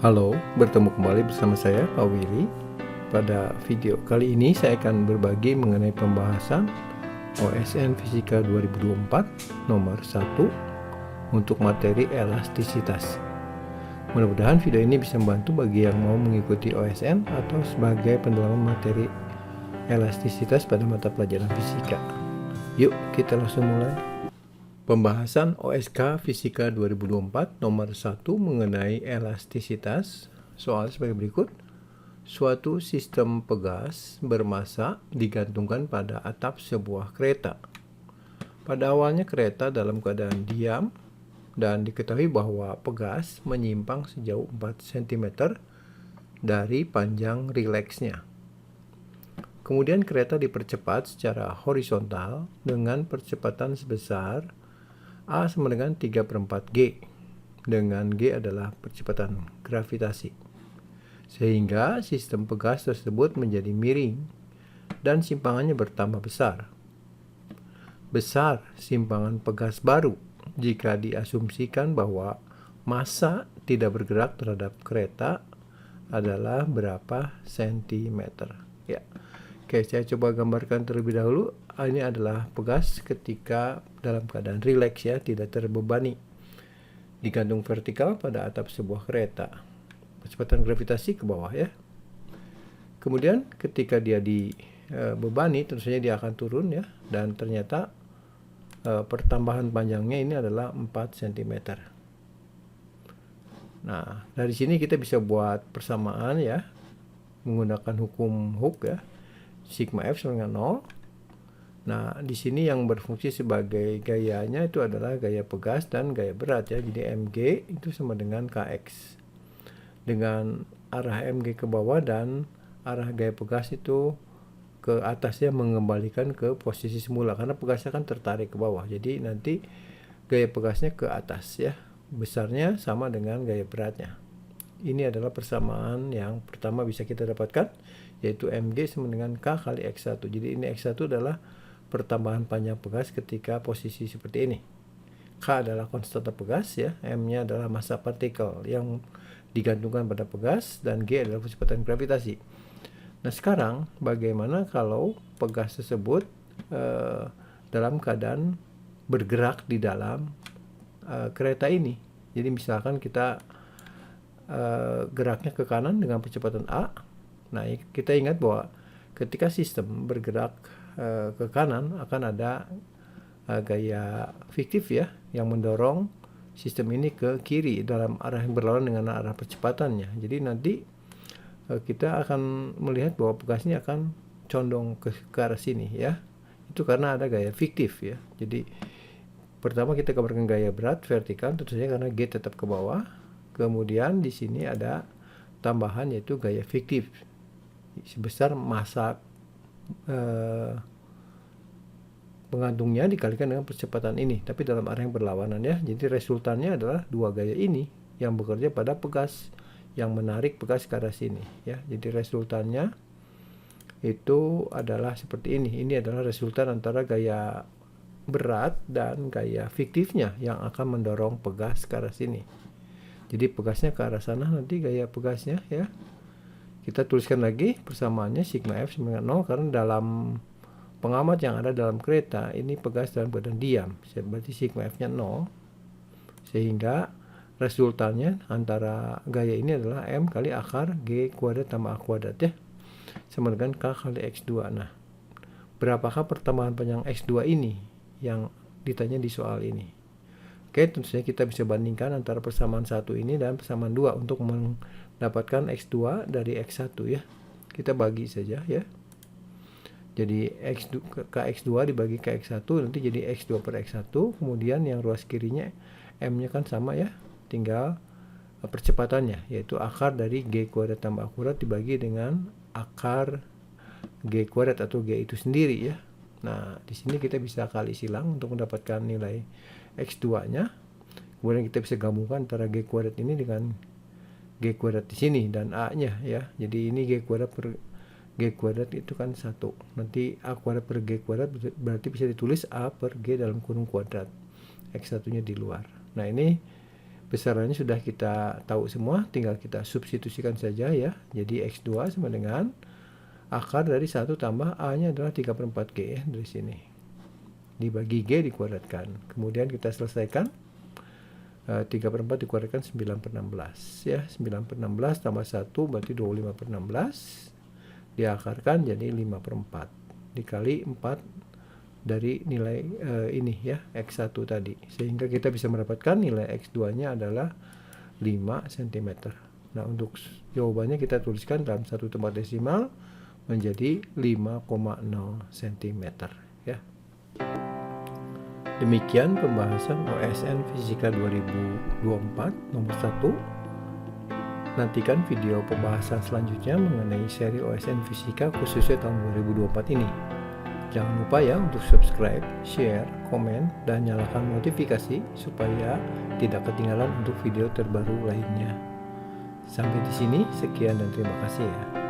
Halo, bertemu kembali bersama saya, Pak Willy. Pada video kali ini saya akan berbagi mengenai pembahasan OSN Fisika 2024 nomor 1 untuk materi elastisitas. Mudah-mudahan video ini bisa membantu bagi yang mau mengikuti OSN atau sebagai pendalaman materi elastisitas pada mata pelajaran fisika. Yuk, kita langsung mulai. Pembahasan OSK Fisika 2024 nomor 1 mengenai elastisitas. Soal sebagai berikut. Suatu sistem pegas bermassa digantungkan pada atap sebuah kereta. Pada awalnya kereta dalam keadaan diam dan diketahui bahwa pegas menyimpang sejauh 4 cm dari panjang rileksnya. Kemudian kereta dipercepat secara horizontal dengan percepatan sebesar A sama dengan 3/4 G, dengan G adalah percepatan gravitasi. Sehingga sistem pegas tersebut menjadi miring dan simpangannya bertambah besar. Besar simpangan pegas baru jika diasumsikan bahwa massa tidak bergerak terhadap kereta adalah berapa sentimeter. Ya. Oke, saya coba gambarkan terlebih dahulu. Ini adalah pegas ketika dalam keadaan rileks ya, tidak terbebani. Digantung vertikal pada atap sebuah kereta. Percepatan gravitasi ke bawah ya. Kemudian ketika dia dibebani, tentu saja dia akan turun ya. Dan ternyata pertambahan panjangnya ini adalah 4 cm. Nah, dari sini kita bisa buat persamaan ya. Menggunakan hukum Hooke ya. Sigma F sama dengan 0. Nah, di sini yang berfungsi sebagai gayanya itu adalah gaya pegas dan gaya berat ya. Jadi mg itu sama dengan kx. Dengan arah mg ke bawah dan arah gaya pegas itu ke atas ya, mengembalikan ke posisi semula karena pegasnya kan tertarik ke bawah. Jadi nanti gaya pegasnya ke atas ya. Besarnya sama dengan gaya beratnya. Ini adalah persamaan yang pertama bisa kita dapatkan, yaitu mg sama dengan k kali x1. Jadi ini x1 adalah pertambahan panjang pegas ketika posisi seperti ini. K adalah konstanta pegas ya, M-nya adalah massa partikel yang digantungkan pada pegas, dan G adalah percepatan gravitasi. Nah, sekarang bagaimana kalau pegas tersebut dalam keadaan bergerak di dalam kereta ini? Jadi misalkan kita geraknya ke kanan dengan percepatan A. Nah, kita ingat bahwa ketika sistem bergerak ke kanan akan ada gaya fiktif ya yang mendorong sistem ini ke kiri dalam arah yang berlawanan dengan arah percepatannya. Jadi nanti kita akan melihat bahwa pegas ini akan condong ke arah sini ya. Itu karena ada gaya fiktif ya. Jadi pertama kita gambarkan gaya berat vertikal, tentu saja karena G tetap ke bawah. Kemudian di sini ada tambahan yaitu gaya fiktif sebesar massa pengantungnya dikalikan dengan percepatan ini, tapi dalam arah yang berlawanan ya. Jadi resultannya adalah dua gaya ini yang bekerja pada pegas yang menarik pegas ke arah sini ya. Jadi resultannya itu adalah seperti ini. Ini adalah resultan antara gaya berat dan gaya fiktifnya yang akan mendorong pegas ke arah sini. Jadi pegasnya ke arah sana nanti gaya pegasnya ya. Kita tuliskan lagi persamaannya sigma F sama dengan 0 karena dalam pengamat yang ada dalam kereta ini pegas dalam keadaan diam. Berarti sigma F-nya 0. Sehingga resultannya antara gaya ini adalah M kali akar G kuadrat tambah A kuadrat ya. Sama dengan K kali X2. Nah, berapakah pertambahan panjang X2 ini yang ditanya di soal ini? Oke, tentu saja kita bisa bandingkan antara persamaan 1 ini dan persamaan 2 untuk mendapatkan X2 dari X1 ya. Kita bagi saja ya. Jadi KX2 dibagi KX1 nanti jadi X2 per X1. Kemudian yang ruas kirinya M-nya kan sama ya. Tinggal percepatannya yaitu akar dari G kuadrat tambah A kuadrat dibagi dengan akar G kuadrat atau G itu sendiri ya. Nah, di sini kita bisa kali silang untuk mendapatkan nilai X2-nya. Kemudian kita bisa gabungkan antara G kuadrat ini dengan G kuadrat di sini dan A-nya ya. Jadi ini G kuadrat per G kuadrat itu kan 1. Nanti A kuadrat per G kuadrat berarti bisa ditulis A per G dalam kurung kuadrat. X1-nya di luar. Nah, ini Besarannya sudah kita tahu semua, tinggal kita substitusikan saja ya. Jadi X2 sama dengan akar dari 1 tambah A-nya adalah 3/4G ya, dari sini. Dibagi G dikuadratkan. Kemudian kita selesaikan. 3/4 dikuadratkan 9/16 ya. 9/16 tambah 1 berarti 25/16. Diakarkan jadi 5/4. Dikali 4 dari nilai ini ya, X1 tadi. Sehingga kita bisa mendapatkan nilai X2-nya adalah 5 cm. Nah, untuk jawabannya kita tuliskan dalam satu tempat desimal menjadi 5,0 cm ya. Demikian pembahasan OSN Fisika 2024 nomor 1. Nantikan video pembahasan selanjutnya mengenai seri OSN Fisika khususnya tahun 2024 ini. Jangan lupa ya untuk subscribe, share, komen, dan nyalakan notifikasi supaya tidak ketinggalan untuk video terbaru lainnya. Sampai di sini, sekian dan terima kasih ya.